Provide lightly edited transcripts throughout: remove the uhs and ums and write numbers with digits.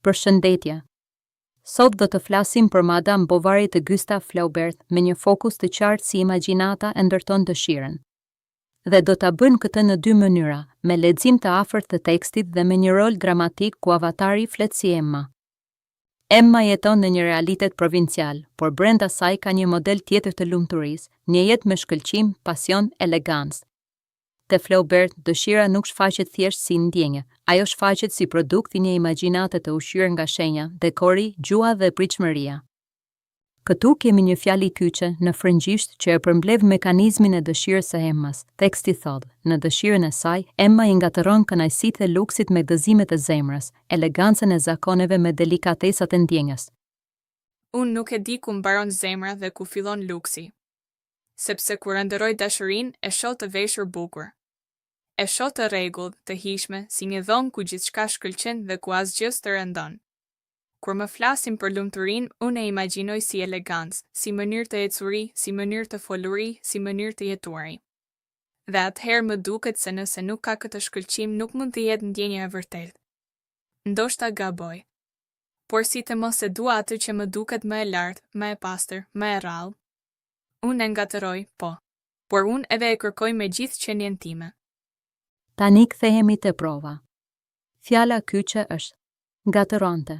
Përshëndetje. Sot do të flasim për Madame Bovary të Gustave Flaubert me një fokus të qartë si imagjinata e ndërton dëshirën. Dhe do ta bëjmë këtë në dy mënyra, me lexim të afërt të tekstit dhe me një rol dramatik ku avatari flet si Emma. Emma jeton në një realitet provincial, por brenda saj ka një model tjetër të lumturisë, një jetë me shkëlqim, pasion, elegancë. Te Flaubert, dëshira nuk shfaqet thjesht si ndjenjë, ajo shfaqet si produkt i një imagjinate të ushqyer nga shenja, dekori, gjua dhe pritshmëria. Këtu kemi një fjalë kyçe në frëngjisht që e përmbledh mekanizmin e dëshirës së Emmas. Teksti thotë: në dëshirën e saj, Emma i ngatëron kënaqësitë e luksit me gëzimet e zemrës, elegancën e zakoneve me delikatesat e ndjenjës. Unë nuk e di ku mbaron zemra dhe ku fillon luksi. Sepse kur ndëroj dashurinë, e shoh të veshur bukur. E shoh të rregullt, të hijshme, si një dhomë ku gjithçka shkëlqen dhe ku asgjë s'të rëndon. Kur më flasim për lumturinë, unë e imagjinoj si elegancë, si mënyrë të ecuri, si mënyrë të foluri, si mënyrë të jetuari. Dhe atëherë më duket se nëse nuk ka këtë shkëlqim, nuk mund të jetë ndjenja e vërtetë. Ndoshta gaboj. Por si të mos e dua atë që më duket më e lartë, më e pastër, më e rrallë. Unë e ngatëroj, po, por unë edhe e kërkoj me gjithë qenien time. Tani kthehemi te prova. Fjala kyçe është ngatëronte.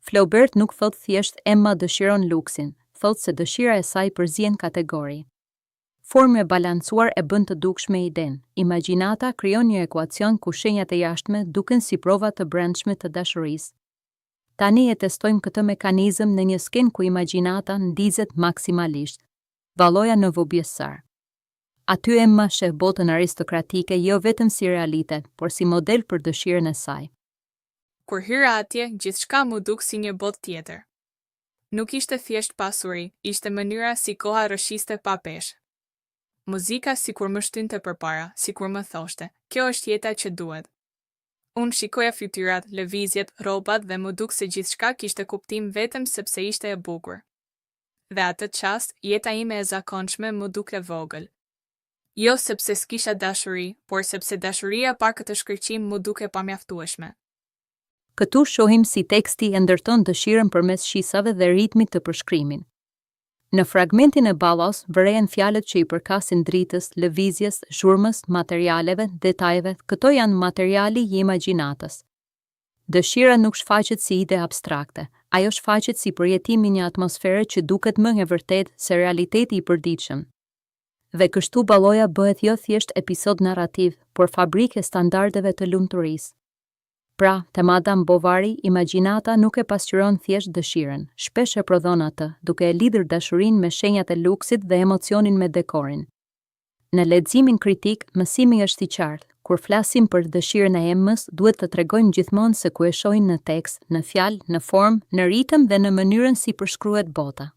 Flaubert nuk thot thjesht Emma dëshiron luksin, thot se dëshira e saj përzihen kategori. Formë e balancuar e bën të dukshme idenë. Imagjinata krijon një ekuacion ku shenjat e jashtme duken si prova të brendshme të dashurisë. Tani e testojmë këtë mekanizëm në një skenë ku imagjinata ndizet maksimalisht. Valloja në Vaubyessard. Aty Emma sheh botën aristokratike jo vetëm si realitet, por si model për dëshirën e saj. Kur hyra atje, gjithçka mu duk si një botë tjetër. Nuk ishte thjesht pasuri, ishte mënyra si koha rëshiste pa peshë. Muzika si kur më shtynte përpara, si kur më thoshte, kjo është jeta që duhet. Unë shikoja fytyrat, lëvizjet, rrobat dhe mu duk se gjithçka kishte kuptim vetëm sepse ishte e bukur. Dhe atë çast, jeta ime e zakonshme më duke vogël. Jo sepse s'kisha dashuri, por sepse dashuria pa këtë shkëlqim më duke pamjaftueshme. Këtu shohim si teksti e ndërton dëshirën përmes shisave dhe ritmit të përshkrimin. Në fragmentin e ballos vërejnë fjalët që i përkasin dritës, lëvizjes, zhurmës, materialeve, detajeve. Këto janë materiali i imagjinatës. Dëshira nuk shfaqet si ide abstrakte, ajo shfaqet si përjetim i një atmosfere që duket më e vërtetë se realiteti i përditshëm. Dhe kështu balloja bëhet jo thjesht episod narrativ, por fabrikë e standardeve të lumturisë. Pra, te Madame Bovary, imagjinata nuk e pasqyron thjesht dëshirën, shpesh e prodhon atë, duke e lidhur dashurinë me shenjat e luksit dhe emocionin me dekorin. Në leximin kritik, mësimi është i qartë. Kur flasim për dëshirën e Emmës, duhet të tregojmë gjithmonë se ku e shohin në tekst, në fjalë, në formë, në ritëm dhe në mënyrën si përshkruhet bota.